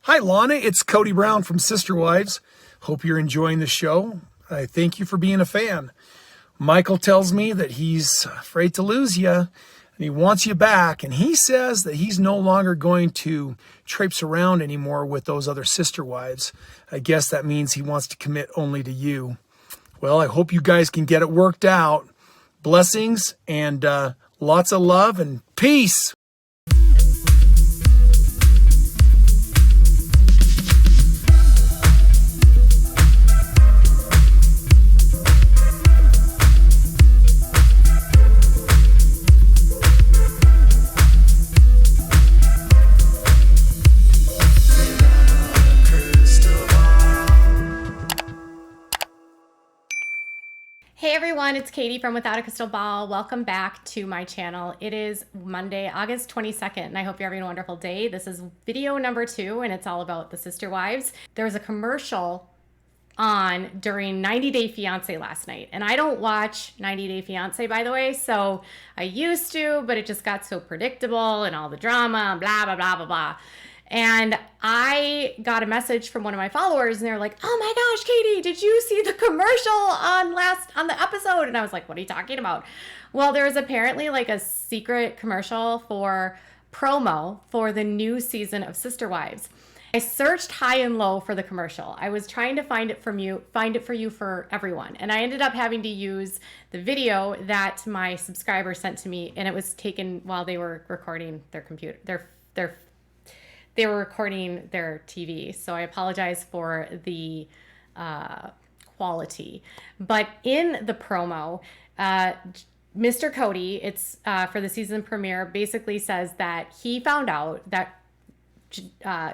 Hi, Lana. It's Kody Brown from Sister Wives. Hope you're enjoying the show. I thank you for being a fan. Michael tells me that he's afraid to lose you, and he wants you back. And he says that he's no longer going to traipse around anymore with those other sister wives. I guess that means he wants to commit only to you. Well, I hope you guys can get it worked out. Blessings and lots of love and peace. Hey everyone, it's Katie from Without a Crystal Ball. Welcome back to my channel. It is Monday, August 22nd, and I hope you're having a wonderful day. This is video number 2, and it's all about the sister wives. There was a commercial on during 90 Day Fiancé last night, and I don't watch 90 Day Fiancé, by the way, so I used to, but it just got so predictable and all the drama and blah, blah, blah, blah, blah. And I got a message from one of my followers, and they're like, "Oh my gosh, Katie, did you see the commercial on the episode?" And I was like, "What are you talking about?" Well, there was apparently like a secret commercial for promo for the new season of Sister Wives. I searched high and low for the commercial. I was trying to find it for you for everyone. And I ended up having to use the video that my subscriber sent to me, and it was taken while they were recording their computer, they were recording their TV. So I apologize for the quality. But in the promo, Mr. Kody, it's for the season premiere, basically says that he found out that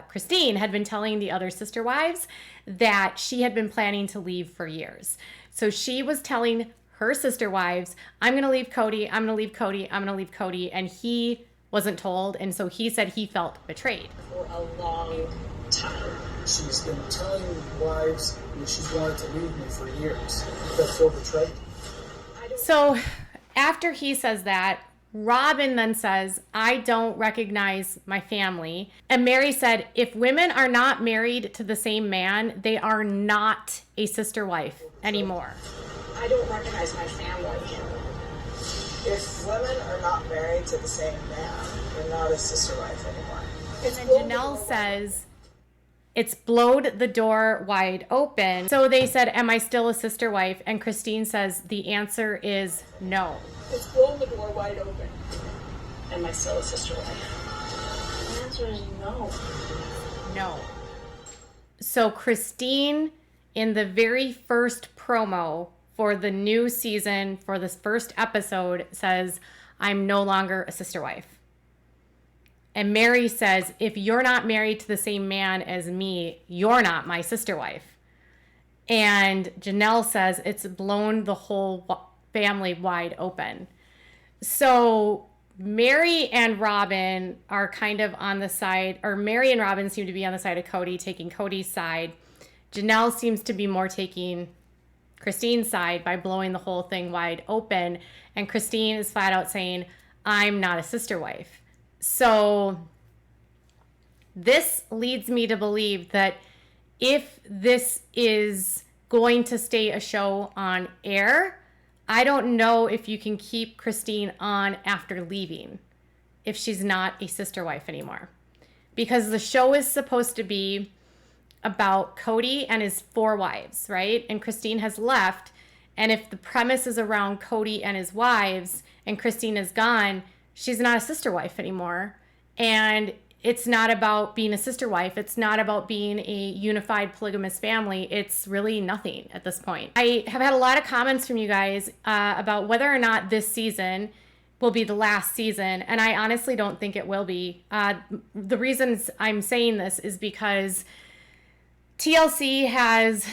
Christine had been telling the other sister wives that she had been planning to leave for years. So she was telling her sister wives, "I'm going to leave Kody, I'm going to leave Kody, I'm going to leave Kody," and he wasn't told, and so he said he felt betrayed. For a long time. She's been telling wives that she's wanted to leave me for years. That feel betrayed. So after he says that, Robin then says, "I don't recognize my family." And Meri said, "If women are not married to the same man, they are not a sister wife anymore." I don't recognize my family. If women are not married to the same man, they're not a sister wife anymore. And then Janelle says, "It's blowed the door wide open." So they said, "Am I still a sister wife?" And Christine says, "The answer is no." It's blown the door wide open. Am I still a sister wife? The answer is no. No. So Christine, in the very first promo for the new season, for this first episode, says, "I'm no longer a sister wife." And Meri says, "If you're not married to the same man as me, you're not my sister wife." And Janelle says, "It's blown the whole family wide open." So Meri and Robin are kind of on the side, or Meri and Robin seem to be on the side of Kody, taking Kody's side. Janelle seems to be more taking Christine's side by blowing the whole thing wide open. And Christine is flat out saying, "I'm not a sister wife." So this leads me to believe that if this is going to stay a show on air, I don't know if you can keep Christine on after leaving if she's not a sister wife anymore. Because the show is supposed to be about Kody and his 4 wives, right? And Christine has left. And if the premise is around Kody and his wives and Christine is gone, she's not a sister wife anymore. And it's not about being a sister wife. It's not about being a unified polygamous family. It's really nothing at this point. I have had a lot of comments from you guys about whether or not this season will be the last season. And I honestly don't think it will be. The reasons I'm saying this is because TLC has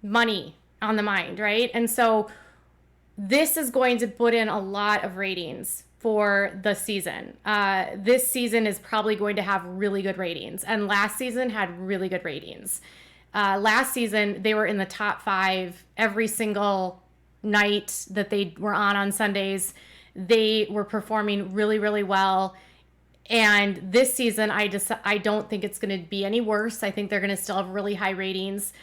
money on the mind, right? And so this is going to put in a lot of ratings for the season. This season is probably going to have really good ratings, and last season had really good ratings. Last season, they were in the top 5 every single night that they were on Sundays. They were performing really, really well. And this season, I don't think it's going to be any worse. I think they're going to still have really high ratings.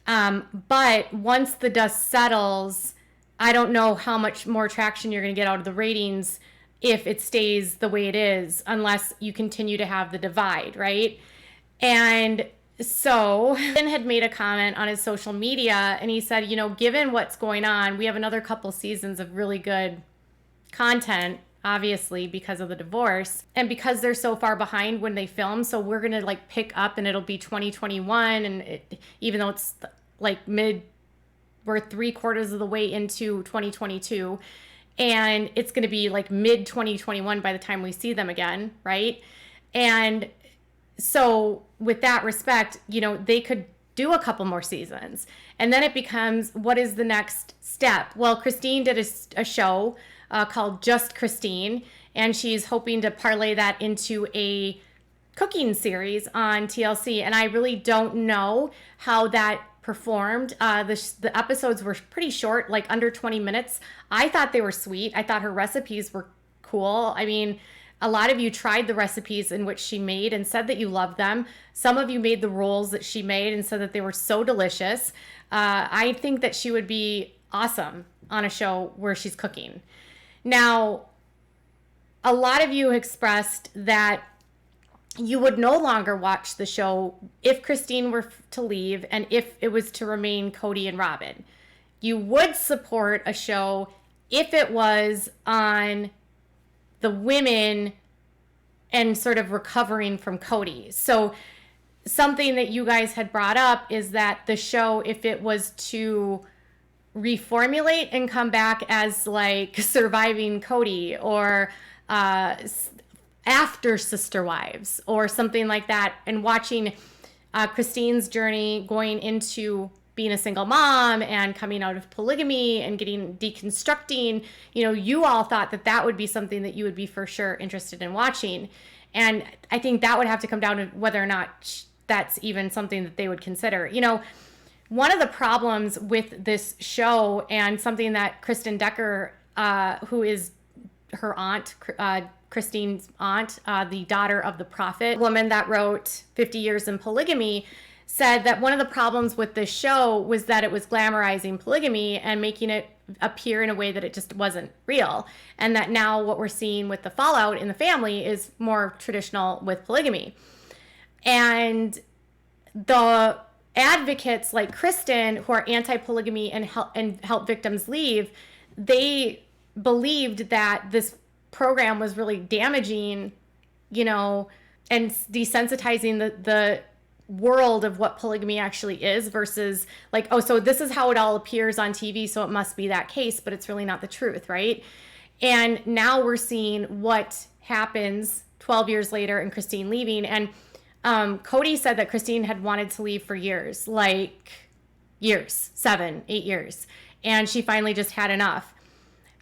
But once the dust settles, I don't know how much more traction you're going to get out of the ratings if it stays the way it is, unless you continue to have the divide, right? And so Ben had made a comment on his social media, and he said, given what's going on, we have another couple seasons of really good content, obviously, because of the divorce. And because they're so far behind when they film, so we're going to pick up and it'll be 2021. And even though it's we're 3/4 of the way into 2022, and it's going to be mid 2021 by the time we see them again, right? And so with that respect, they could do a couple more seasons. And then it becomes, what is the next step? Well, Christine did a show called Just Christine, and she's hoping to parlay that into a cooking series on TLC. And I really don't know how that performed. The episodes were pretty short, under 20 minutes. I thought they were sweet. I thought her recipes were cool. I mean, a lot of you tried the recipes in which she made and said that you loved them. Some of you made the rolls that she made and said that they were so delicious. I think that she would be awesome on a show where she's cooking. Now, a lot of you expressed that you would no longer watch the show if Christine were to leave and if it was to remain Kody and Robin. You would support a show if it was on the women and sort of recovering from Kody. So something that you guys had brought up is that the show, if it was to reformulate and come back as surviving Kody or after Sister Wives or something like that, and watching Christine's journey going into being a single mom and coming out of polygamy and deconstructing, you all thought that would be something that you would be for sure interested in watching. And I think that would have to come down to whether or not that's even something that they would consider. One of the problems with this show, and something that Kristen Decker, who is her aunt, Christine's aunt, the daughter of the prophet, woman that wrote 50 Years in Polygamy, said that one of the problems with this show was that it was glamorizing polygamy and making it appear in a way that it just wasn't real. And that now what we're seeing with the fallout in the family is more traditional with polygamy. And the advocates like Kristen, who are anti-polygamy and help victims leave, they believed that this program was really damaging, and desensitizing the world of what polygamy actually is, versus so this is how it all appears on TV, so it must be that case, but it's really not the truth, right? And now we're seeing what happens 12 years later and Christine leaving. And Kody said that Christine had wanted to leave for years, 7, 8 years. And she finally just had enough.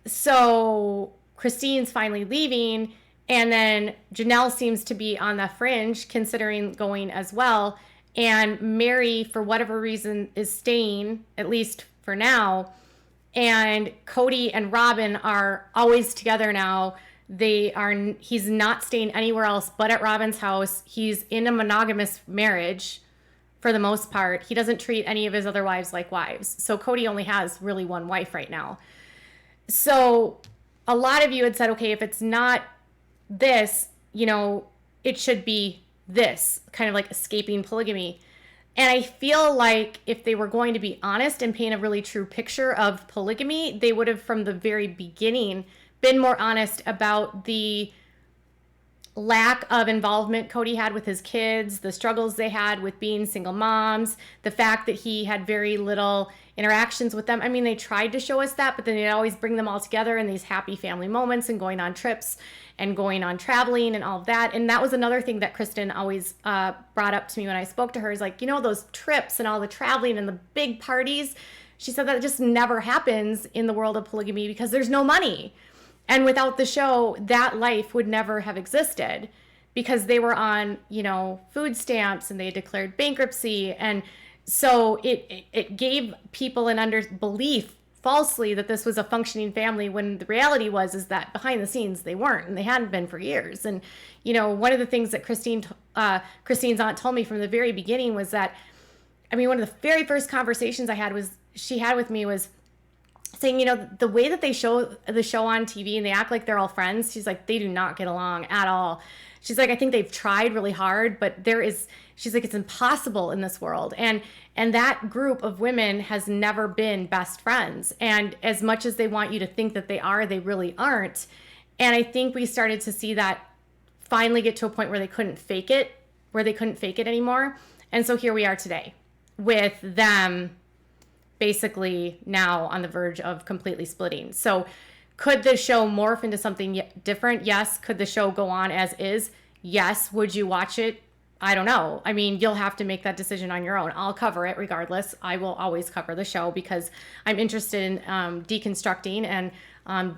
So Christine's finally leaving. And then Janelle seems to be on the fringe, considering going as well. And Meri, for whatever reason, is staying, at least for now. And Kody and Robin are always together now. He's not staying anywhere else but at Robin's house. He's in a monogamous marriage for the most part. He doesn't treat any of his other wives like wives. So Kody only has really one wife right now. So a lot of you had said, okay, if it's not this, it should be this, kind of like escaping polygamy. And I feel like if they were going to be honest and paint a really true picture of polygamy, they would have from the very beginning been more honest about the lack of involvement Kody had with his kids, the struggles they had with being single moms, the fact that he had very little interactions with them. I mean, they tried to show us that, but then they'd always bring them all together in these happy family moments and going on trips and going on traveling and all of that. And that was another thing that Kristen always brought up to me when I spoke to her, is those trips and all the traveling and the big parties. She said that just never happens in the world of polygamy because there's no money. And without the show, that life would never have existed, because they were on, food stamps and they declared bankruptcy. And so it gave people an belief falsely that this was a functioning family, when the reality is that behind the scenes they weren't, and they hadn't been for years. And one of the things that Christine's aunt told me from the very beginning was that, one of the very first conversations she had with me was saying, the way that they show the show on TV and they act like they're all friends, she's like, they do not get along at all. She's like, I think they've tried really hard, but she's like, it's impossible in this world. And that group of women has never been best friends. And as much as they want you to think that they are, they really aren't. And I think we started to see that finally get to a point where they couldn't fake it anymore. And so here we are today with them basically now on the verge of completely splitting. So could the show morph into something different? Yes. Could the show go on as is? Yes. Would you watch it? I don't know. You'll have to make that decision on your own. I'll cover it regardless. I will always cover the show because I'm interested in deconstructing and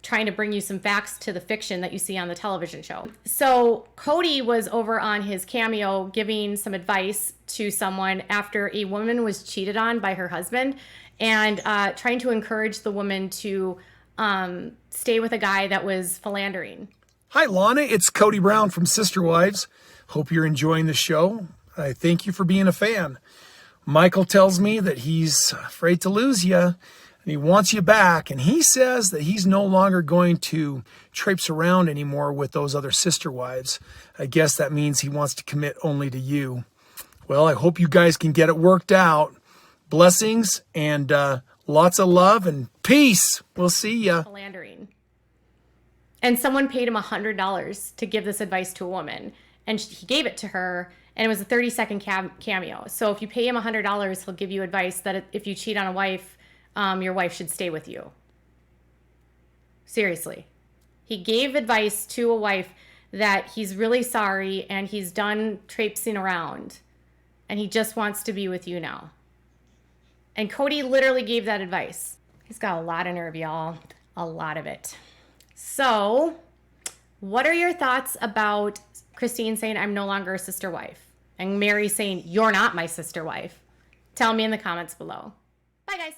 trying to bring you some facts to the fiction that you see on the television show. So Kody was over on his Cameo giving some advice to someone after a woman was cheated on by her husband, and trying to encourage the woman to stay with a guy that was philandering. Hi, Lana. It's Kody Brown from Sister Wives. Hope you're enjoying the show. I thank you for being a fan. Michael tells me that he's afraid to lose you and he wants you back. And he says that he's no longer going to traipse around anymore with those other sister wives. I guess that means he wants to commit only to you. Well, I hope you guys can get it worked out. Blessings and lots of love and peace. We'll see ya. Philandering. And someone paid him $100 to give this advice to a woman. And he gave it to her, and it was a 30-second cameo. So if you pay him $100, he'll give you advice that if you cheat on a wife, your wife should stay with you. Seriously. He gave advice to a wife that he's really sorry and he's done traipsing around and he just wants to be with you now. And Kody literally gave that advice. He's got a lot of nerve, y'all. A lot of it. So, what are your thoughts about Christine saying, I'm no longer a sister wife, and Meri saying, you're not my sister wife? Tell me in the comments below. Bye, guys.